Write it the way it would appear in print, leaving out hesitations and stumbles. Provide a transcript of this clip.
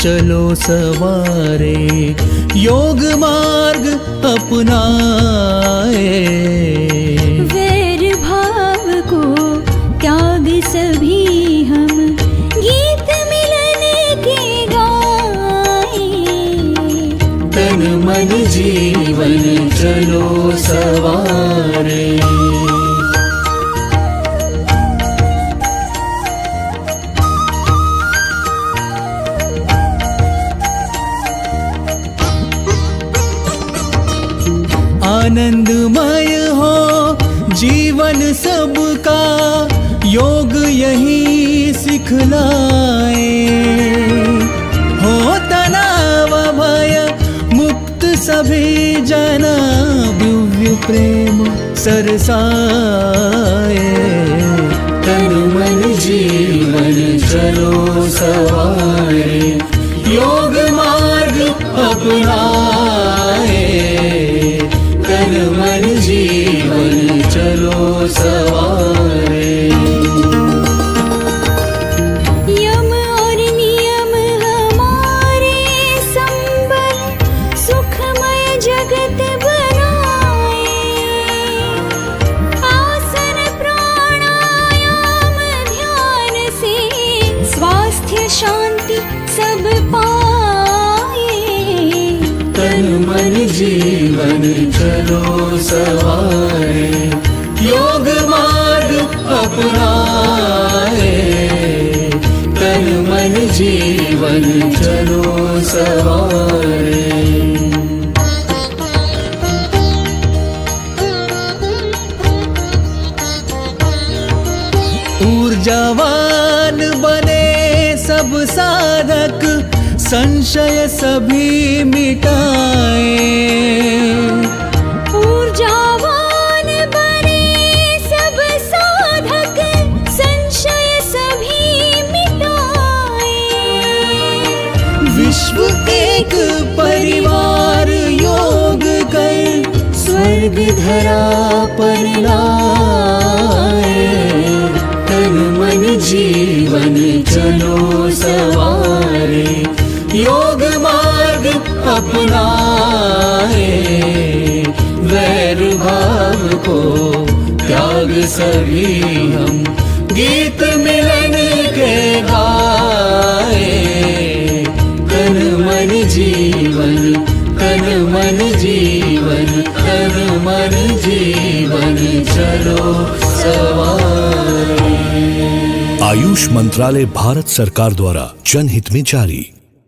चलो सवारे, योग मार्ग अपनाए। वैर भाव को त्याग सभी हम, गीत मिलन के गाए। तन मन जीवन चलो सवारे। आनंदमय हो जीवन सबका, योग यही सिखलाए। हो तनाव भय मुक्त सभी जना, दिव्य प्रेम सरसाए। तन मन जीवन चलो सवारे, योग मार्ग अपनाए। तन मन जीवन चलो सवारे। यम और नियम हमारे संबल, सुखमय जगत बनाए। आसन प्राणायाम ध्यान से, स्वास्थ्य शांति सब पाए। तन मन जीवन चलो सवारे, योग मार्ग अपनाए। तन मन जीवन चलो सवारे। ऊर्जावान बने सब साधक, संशय सभी मिटाए। ऊर्जावान बने सब साधक, संशय सभी मिटाए। विश्व एक परिवार योग कर, स्वर्ग धरा पर लाए। तन मन जीवन चलो सवारे, योग मार्ग अपनाए। वैर भाव को त्याग सभी हम, गीत मिलन के गाए। तन मन जीवन, तन मन जीवन, तन मन जीवन चलो सवारे। आयुष मंत्रालय भारत सरकार द्वारा जनहित में जारी।